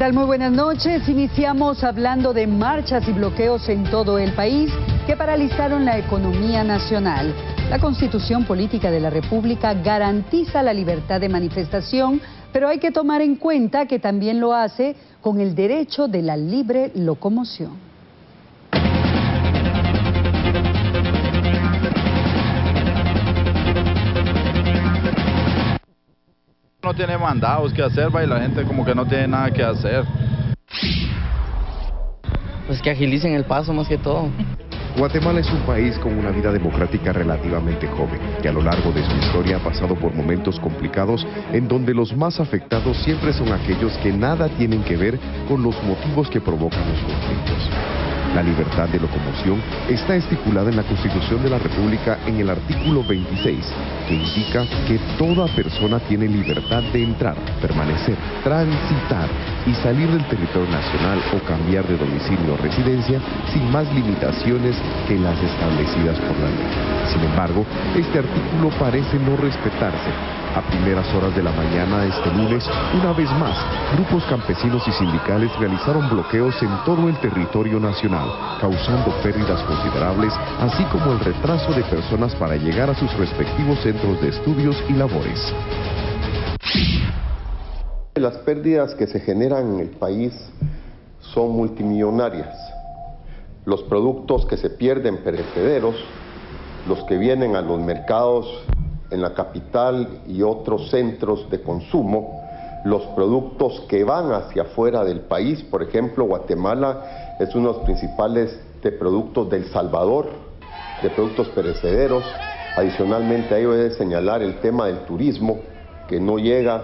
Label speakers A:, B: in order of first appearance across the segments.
A: tal? Muy buenas noches. Iniciamos hablando de marchas y bloqueos en todo el país que paralizaron la economía nacional. La Constitución Política de la República garantiza la libertad de manifestación, pero hay que tomar en cuenta que también lo hace con el derecho de la libre locomoción.
B: No tiene mandados que hacer, y la gente como que no tiene nada que hacer.
C: Pues que agilicen el paso más que todo.
D: Guatemala es un país con una vida democrática relativamente joven, que a lo largo de su historia ha pasado por momentos complicados en donde los más afectados siempre son aquellos que nada tienen que ver con los motivos que provocan los conflictos. La libertad de locomoción está estipulada en la Constitución de la República en el artículo 26, que indica que toda persona tiene libertad de entrar, permanecer, transitar y salir del territorio nacional o cambiar de domicilio o residencia sin más limitaciones que las establecidas por la ley. Sin embargo, este artículo parece no respetarse. A primeras horas de la mañana de este lunes, una vez más, grupos campesinos y sindicales realizaron bloqueos en todo el territorio nacional, causando pérdidas considerables, así como el retraso de personas para llegar a sus respectivos centros de estudios y labores.
E: Las pérdidas que se generan en el país son multimillonarias. Los productos que se pierden perecederos, los que vienen a los mercados en la capital y otros centros de consumo, los productos que van hacia afuera del país. Por ejemplo, Guatemala es uno de los principales de productos del Salvador, de productos perecederos. Adicionalmente a ello he de señalar el tema del turismo, que no llega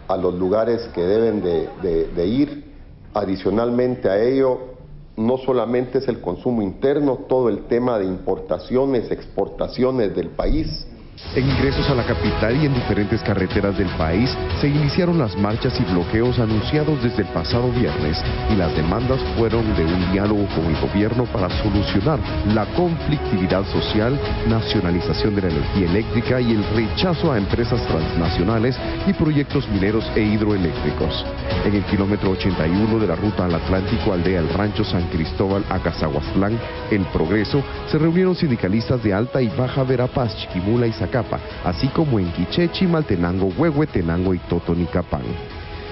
E: a los lugares que deben de ir. Adicionalmente a ello, no solamente es el consumo interno, todo el tema de importaciones, exportaciones del país.
D: En ingresos a la capital y en diferentes carreteras del país se iniciaron las marchas y bloqueos anunciados desde el pasado viernes, y las demandas fueron de un diálogo con el gobierno para solucionar la conflictividad social, nacionalización de la energía eléctrica y el rechazo a empresas transnacionales y proyectos mineros e hidroeléctricos. En el kilómetro 81 de la ruta al Atlántico, aldea El Rancho San Cristóbal a Cazahuastlán, El Progreso, se reunieron sindicalistas de Alta y Baja Verapaz, Chiquimula y Zacapa, así como en Quiché, Chimaltenango, Huehuetenango y Totonicapán.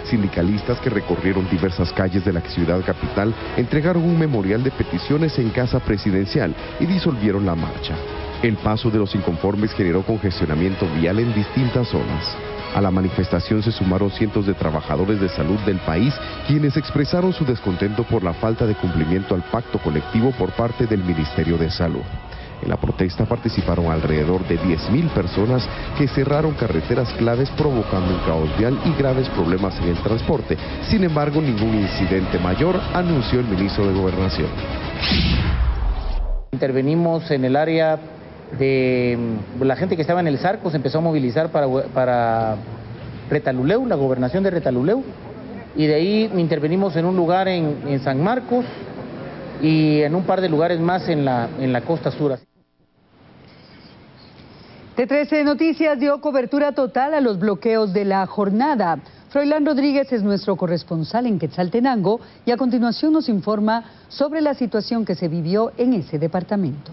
D: Sindicalistas que recorrieron diversas calles de la ciudad capital entregaron un memorial de peticiones en Casa Presidencial y disolvieron la marcha. El paso de los inconformes generó congestionamiento vial en distintas zonas. A la manifestación se sumaron cientos de trabajadores de salud del país, quienes expresaron su descontento por la falta de cumplimiento al pacto colectivo por parte del Ministerio de Salud. En la protesta participaron alrededor de 10.000 personas que cerraron carreteras claves, provocando un caos vial y graves problemas en el transporte. Sin embargo, ningún incidente mayor, anunció el ministro de Gobernación.
C: Intervenimos en el área de la gente que estaba en el Zarco, se empezó a movilizar para Retaluleu, la gobernación de Retaluleu, y de ahí intervenimos en un lugar en San Marcos y en un par de lugares más en la costa sur.
A: T13 Noticias dio cobertura total a los bloqueos de la jornada. Froilán Rodríguez es nuestro corresponsal en Quetzaltenango y a continuación nos informa sobre la situación que se vivió en ese departamento.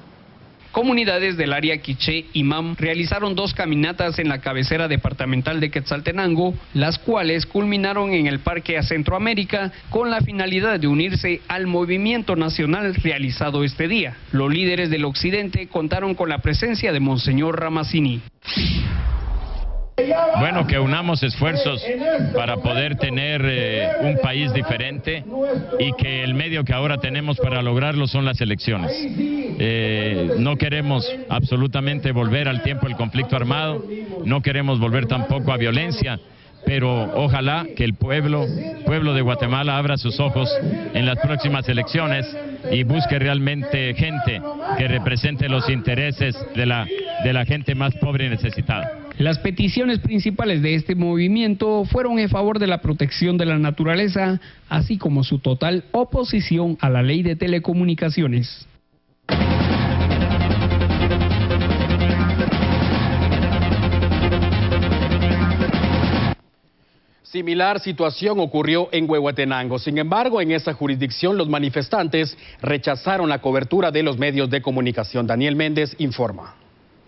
F: Comunidades del área Quiché y Mam realizaron 2 caminatas en la cabecera departamental de Quetzaltenango, las cuales culminaron en el Parque a Centroamérica con la finalidad de unirse al movimiento nacional realizado este día. Los líderes del occidente contaron con la presencia de Monseñor Ramazzini.
G: Bueno, que unamos esfuerzos para poder tener un país diferente, y que el medio que ahora tenemos para lograrlo son las elecciones. No queremos absolutamente volver al tiempo del conflicto armado, no queremos volver tampoco a violencia, pero ojalá que el pueblo de Guatemala abra sus ojos en las próximas elecciones y busque realmente gente que represente los intereses de la gente más pobre y necesitada.
F: Las peticiones principales de este movimiento fueron en favor de la protección de la naturaleza, así como su total oposición a la ley de telecomunicaciones.
H: Similar situación ocurrió en Huehuetenango. Sin embargo, en esa jurisdicción los manifestantes rechazaron la cobertura de los medios de comunicación. Daniel Méndez informa.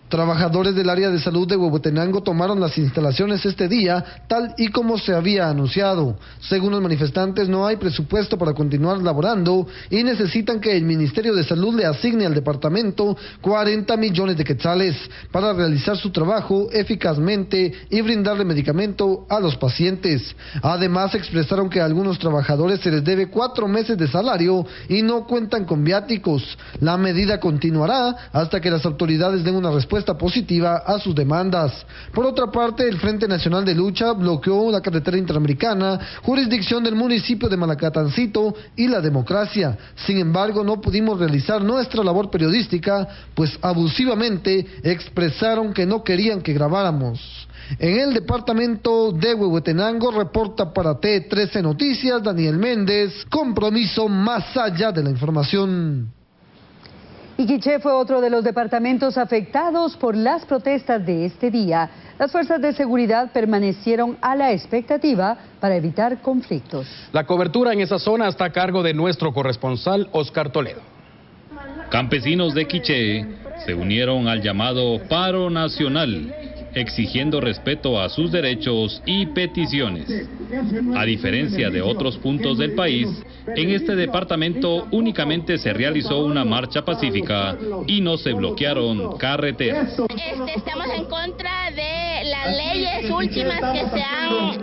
I: Trabajadores del área de salud de Huehuetenango tomaron las instalaciones este día, tal y como se había anunciado. Según los manifestantes, no hay presupuesto para continuar laborando y necesitan que el Ministerio de Salud le asigne al departamento 40 millones de quetzales para realizar su trabajo eficazmente y brindarle medicamento a los pacientes. Además, expresaron que a algunos trabajadores se les debe 4 meses de salario y no cuentan con viáticos. La medida continuará hasta que las autoridades den una respuesta positiva a sus demandas. Por otra parte, el Frente Nacional de Lucha bloqueó la carretera interamericana, jurisdicción del municipio de Malacatancito y La Democracia. Sin embargo, no pudimos realizar nuestra labor periodística, pues abusivamente expresaron que no querían que grabáramos. En el departamento de Huehuetenango, reporta para T13 Noticias, Daniel Méndez, compromiso más allá de la información.
A: Y Quiché fue otro de los departamentos afectados por las protestas de este día. Las fuerzas de seguridad permanecieron a la expectativa para evitar conflictos.
H: La cobertura en esa zona está a cargo de nuestro corresponsal Oscar Toledo.
J: Campesinos de Quiché se unieron al llamado paro nacional, exigiendo respeto a sus derechos y peticiones. A diferencia de otros puntos del país, en este departamento únicamente se realizó una marcha pacífica y no se bloquearon carreteras.
K: Estamos en contra de las leyes últimas que se han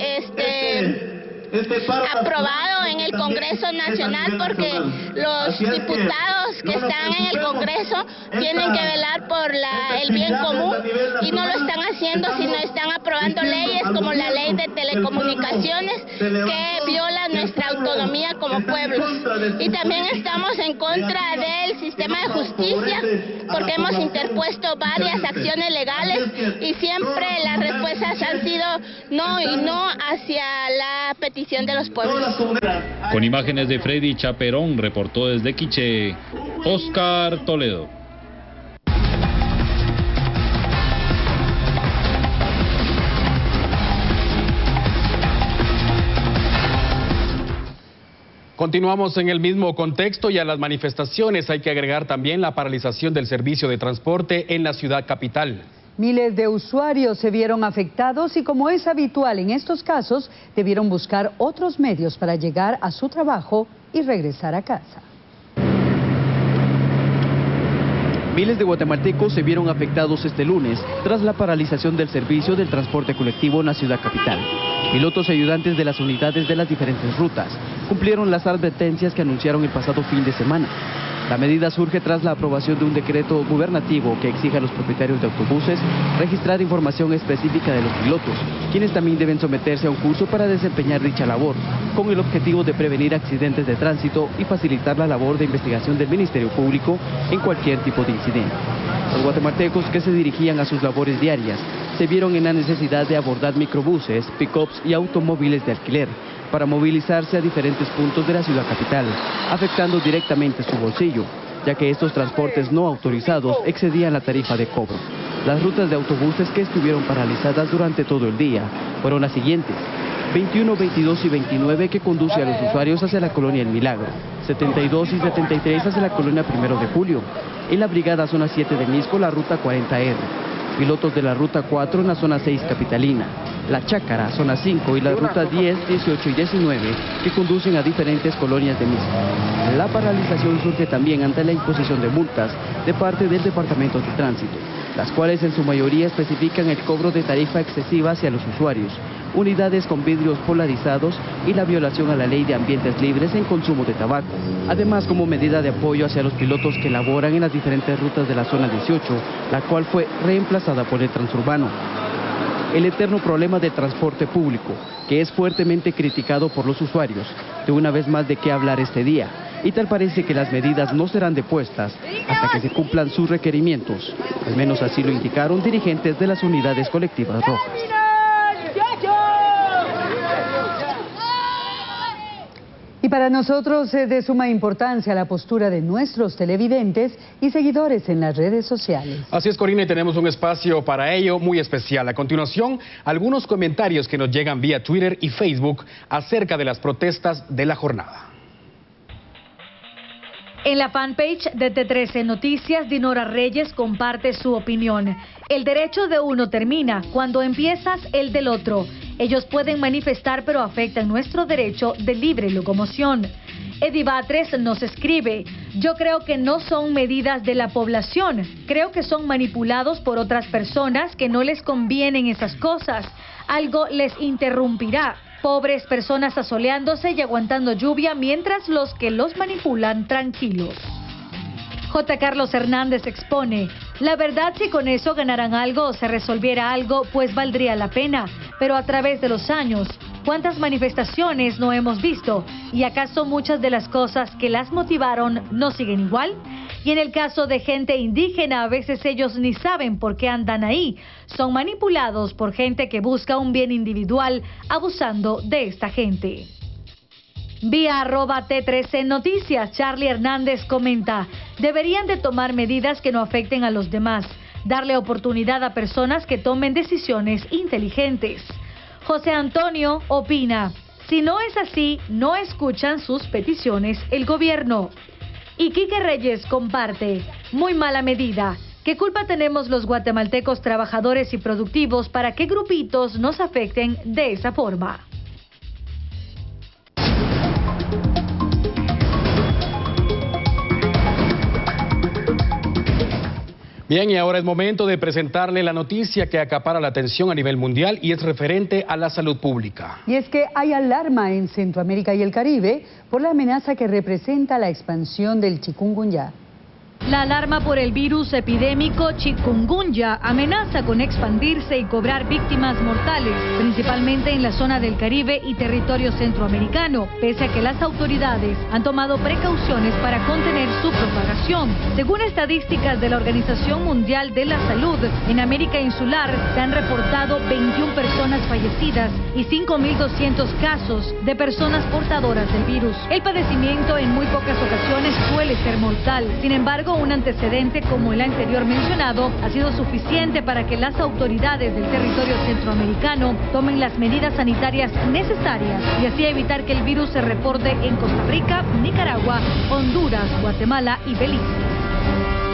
K: aprobado en el Congreso Nacional, porque los diputados que están en el Congreso tienen que velar por el bien común y no lo están haciendo, sino están aprobando leyes como la ley de telecomunicaciones que viola nuestra autonomía como pueblos. Y también estamos en contra del sistema de justicia, porque hemos interpuesto varias acciones legales y siempre las respuestas han sido no y no hacia la petición de los pueblos.
J: Con imágenes de Freddy Chaperón, reportó desde Quiché, Oscar Toledo.
H: Continuamos en el mismo contexto y a las manifestaciones hay que agregar también la paralización del servicio de transporte en la ciudad capital.
A: Miles de usuarios se vieron afectados y, como es habitual en estos casos, debieron buscar otros medios para llegar a su trabajo y regresar a casa.
L: Miles de guatemaltecos se vieron afectados este lunes tras la paralización del servicio del transporte colectivo en la ciudad capital. Pilotos y ayudantes de las unidades de las diferentes rutas cumplieron las advertencias que anunciaron el pasado fin de semana. La medida surge tras la aprobación de un decreto gubernativo que exige a los propietarios de autobuses registrar información específica de los pilotos, quienes también deben someterse a un curso para desempeñar dicha labor, con el objetivo de prevenir accidentes de tránsito y facilitar la labor de investigación del Ministerio Público en cualquier tipo de incidente. Los guatemaltecos que se dirigían a sus labores diarias se vieron en la necesidad de abordar microbuses, pick-ups y automóviles de alquiler para movilizarse a diferentes puntos de la ciudad capital, afectando directamente su bolsillo, ya que estos transportes no autorizados excedían la tarifa de cobro. Las rutas de autobuses que estuvieron paralizadas durante todo el día fueron las siguientes: 21, 22 y 29 que conduce a los usuarios hacia la colonia El Milagro, 72 y 73 hacia la colonia 1 de Julio, en la brigada zona 7 de Misco la ruta 40R, pilotos de la ruta 4 en la zona 6 capitalina, la Chácara, zona 5 y la ruta 10, 18 y 19 que conducen a diferentes colonias de Misco. La paralización surge también ante la imposición de multas de parte del Departamento de Tránsito, las cuales en su mayoría especifican el cobro de tarifa excesiva hacia los usuarios, unidades con vidrios polarizados y la violación a la ley de ambientes libres en consumo de tabaco. Además, como medida de apoyo hacia los pilotos que laboran en las diferentes rutas de la zona 18, la cual fue reemplazada por el transurbano. El eterno problema del transporte público, que es fuertemente criticado por los usuarios, de una vez más de qué hablar este día, y tal parece que las medidas no serán depuestas hasta que se cumplan sus requerimientos. Al menos así lo indicaron dirigentes de las unidades colectivas rojas.
A: para nosotros es de suma importancia la postura de nuestros televidentes y seguidores en las redes sociales.
H: Así es, Corina, y tenemos un espacio para ello muy especial. A continuación, algunos comentarios que nos llegan vía Twitter y Facebook acerca de las protestas de la jornada.
M: En la fanpage de T13 Noticias, Dinora Reyes comparte su opinión. El derecho de uno termina cuando empiezas el del otro. Ellos pueden manifestar, pero afectan nuestro derecho de libre locomoción. Eddie Batres nos escribe: yo creo que no son medidas de la población, creo que son manipulados por otras personas que no les convienen esas cosas. Algo les interrumpirá. Pobres personas asoleándose y aguantando lluvia mientras los que los manipulan tranquilos. J. Carlos Hernández expone: la verdad, si con eso ganaran algo o se resolviera algo, pues valdría la pena. Pero a través de los años, ¿cuántas manifestaciones no hemos visto? ¿Y acaso muchas de las cosas que las motivaron no siguen igual? Y en el caso de gente indígena, a veces ellos ni saben por qué andan ahí. Son manipulados por gente que busca un bien individual, abusando de esta gente. Vía @T13 Noticias, Charlie Hernández comenta: deberían de tomar medidas que no afecten a los demás, darle oportunidad a personas que tomen decisiones inteligentes. José Antonio opina: si no es así, no escuchan sus peticiones el gobierno. Y Quique Reyes comparte: muy mala medida. ¿Qué culpa tenemos los guatemaltecos trabajadores y productivos para que grupitos nos afecten de esa forma?
H: Bien, y ahora es momento de presentarle la noticia que acapara la atención a nivel mundial y es referente a la salud pública.
A: Y es que hay alarma en Centroamérica y el Caribe por la amenaza que representa la expansión del chikungunya.
M: La alarma por el virus epidémico chikungunya amenaza con expandirse y cobrar víctimas mortales, principalmente en la zona del Caribe y territorio centroamericano, pese a que las autoridades han tomado precauciones para contener su propagación. Según estadísticas de la Organización Mundial de la Salud, en América Insular se han reportado 21 personas fallecidas y 5.200 casos de personas portadoras del virus. El padecimiento en muy pocas ocasiones suele ser mortal. Sin embargo, un antecedente como el anterior mencionado ha sido suficiente para que las autoridades del territorio centroamericano tomen las medidas sanitarias necesarias y así evitar que el virus se reporte en Costa Rica, Nicaragua, Honduras, Guatemala y Belice.